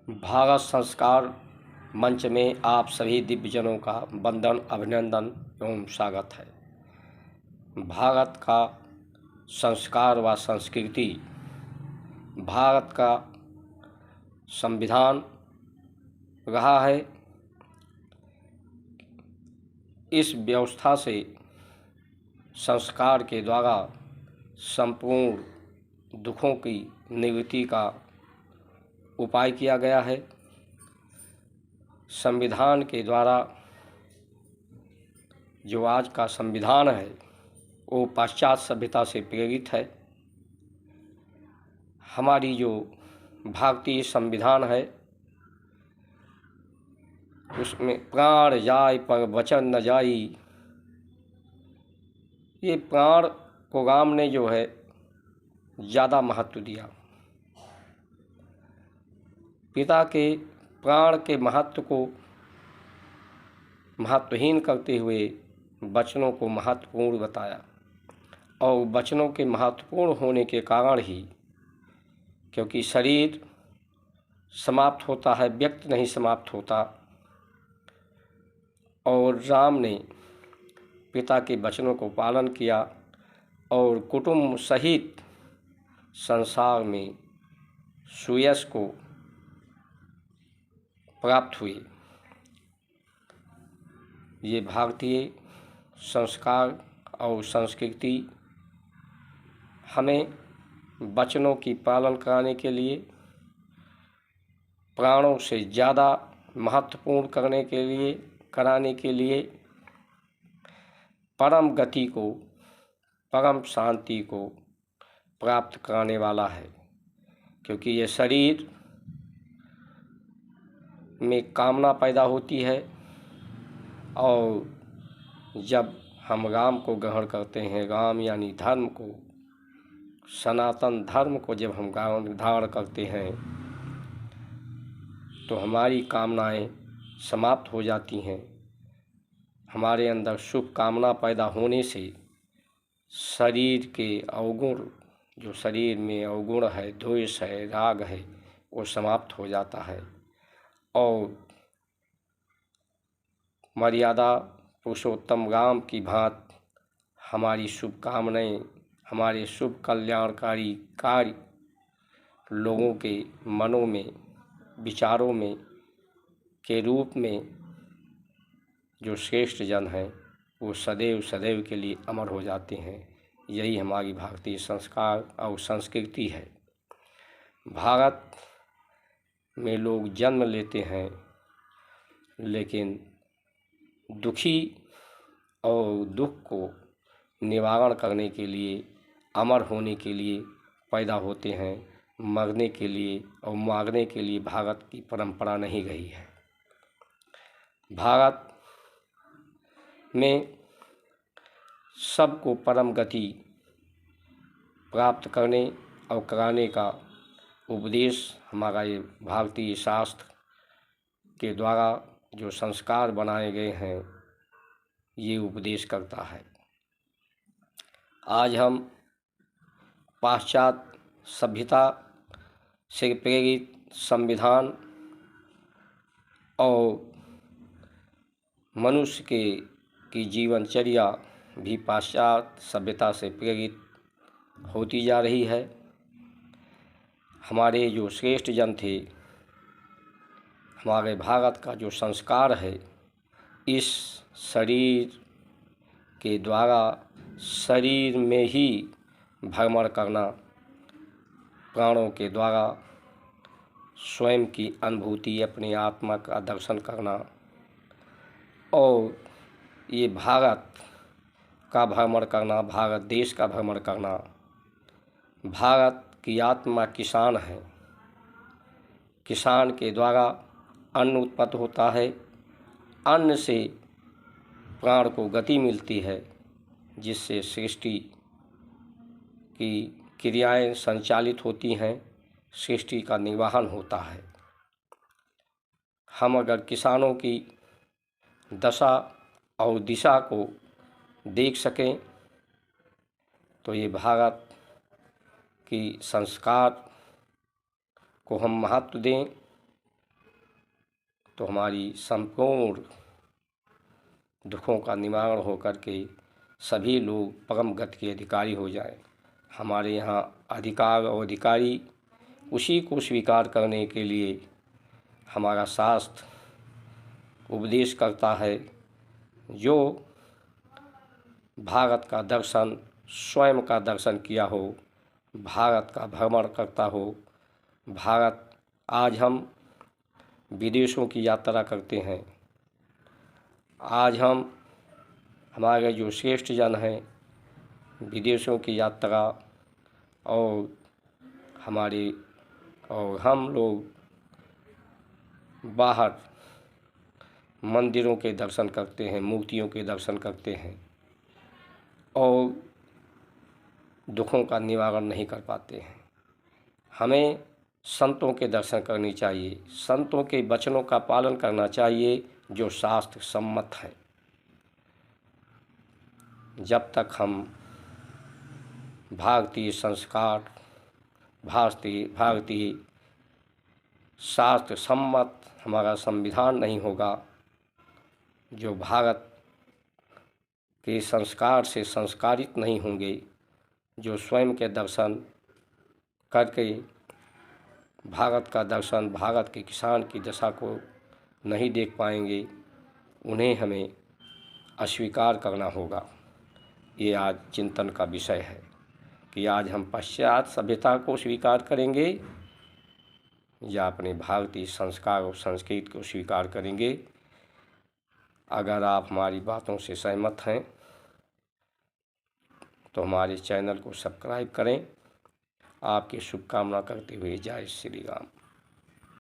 भारत संस्कार मंच में आप सभी दिव्यजनों का वंदन, अभिनंदन एवं स्वागत है। भारत का संस्कार व संस्कृति, भारत का संविधान रहा है। इस व्यवस्था से संस्कार के द्वारा संपूर्ण दुखों की निवृत्ति का उपाय किया गया है। संविधान के द्वारा जो आज का संविधान है वो पाश्चात्य सभ्यता से प्रेरित है। हमारी जो भारतीय संविधान है उसमें प्राण जाय पर वचन न जाई, ये प्राण को राम ने जो है ज़्यादा महत्व दिया। पिता के प्राण के महत्व को महत्वहीन करते हुए वचनों को महत्वपूर्ण बताया, और वचनों के महत्वपूर्ण होने के कारण ही, क्योंकि शरीर समाप्त होता है, व्यक्ति नहीं समाप्त होता, और राम ने पिता के वचनों को पालन किया और कुटुंब सहित संसार में सुयश को प्राप्त हुई। ये भारतीय संस्कार और संस्कृति हमें वचनों की पालन कराने के लिए, प्राणों से ज़्यादा महत्वपूर्ण कराने के लिए परम गति को, परम शांति को प्राप्त कराने वाला है। क्योंकि ये शरीर में कामना पैदा होती है, और जब हम राम को ग्रहण करते हैं, राम यानी धर्म को, सनातन धर्म को जब हम धारण करते हैं तो हमारी कामनाएं समाप्त हो जाती हैं। हमारे अंदर शुभ कामना पैदा होने से शरीर के अवगुण, जो शरीर में अवगुण है, द्वेष है, राग है, वो समाप्त हो जाता है, और मर्यादा पुरुषोत्तम राम की भांति हमारी शुभकामनाएं, हमारे शुभ कल्याणकारी कार्य लोगों के मनों में, विचारों में के रूप में जो श्रेष्ठ जन हैं वो सदैव सदैव के लिए अमर हो जाते हैं। यही हमारी भारतीय संस्कार और संस्कृति है। भारत में लोग जन्म लेते हैं, लेकिन दुखी और दुख को निवारण करने के लिए, अमर होने के लिए पैदा होते हैं। मरने के लिए और मारने के लिए भारत की परंपरा नहीं रही है। भारत में सबको परम गति प्राप्त करने और कराने का उपदेश हमारा ये भारतीय शास्त्र के द्वारा जो संस्कार बनाए गए हैं ये उपदेश करता है। आज हम पाश्चात्य सभ्यता से प्रेरित संविधान और मनुष्य की जीवनचर्या भी पाश्चात्य सभ्यता से प्रेरित होती जा रही है। हमारे जो श्रेष्ठ जन थे, हमारे भारत का जो संस्कार है, इस शरीर के द्वारा शरीर में ही भ्रमण करना, प्राणों के द्वारा स्वयं की अनुभूति, अपनी आत्मा का दर्शन करना, और ये भारत का भ्रमण करना, भारत देश का भ्रमण करना। भारत की आत्मा किसान है। किसान के द्वारा अन्न उत्पन्न होता है, अन्न से प्राण को गति मिलती है, जिससे सृष्टि की क्रियाएं संचालित होती हैं, सृष्टि का निर्वहन होता है। हम अगर किसानों की दशा और दिशा को देख सकें तो ये भारत की संस्कार को हम महत्व दें, तो हमारी संपूर्ण दुखों का निवारण हो करके सभी लोग परम गति के अधिकारी हो जाएं। हमारे यहाँ अधिकार और अधिकारी उसी को स्वीकार करने के लिए हमारा शास्त्र उपदेश करता है, जो भारत का दर्शन स्वयं का दर्शन किया हो, भारत का भ्रमण करता हो। भारत आज हम विदेशों की यात्रा करते हैं, आज हम हमारे जो श्रेष्ठ जन हैं विदेशों की यात्रा और हम लोग बाहर मंदिरों के दर्शन करते हैं, मूर्तियों के दर्शन करते हैं और दुखों का निवारण नहीं कर पाते हैं। हमें संतों के दर्शन करनी चाहिए, संतों के वचनों का पालन करना चाहिए जो शास्त्र सम्मत है। जब तक हम भारतीय संस्कार, भारतीय शास्त्र सम्मत हमारा संविधान नहीं होगा, जो भारत के संस्कार से संस्कारित नहीं होंगे, जो स्वयं के दर्शन करके भारत का दर्शन, भारत के किसान की दशा को नहीं देख पाएंगे, उन्हें हमें अस्वीकार करना होगा। ये आज चिंतन का विषय है कि आज हम पाश्चात्य सभ्यता को स्वीकार करेंगे या अपने भारतीय संस्कार और संस्कृति को स्वीकार करेंगे। अगर आप हमारी बातों से सहमत हैं तो हमारे चैनल को सब्सक्राइब करें। आपकी शुभकामना करते हुए जय श्री राम।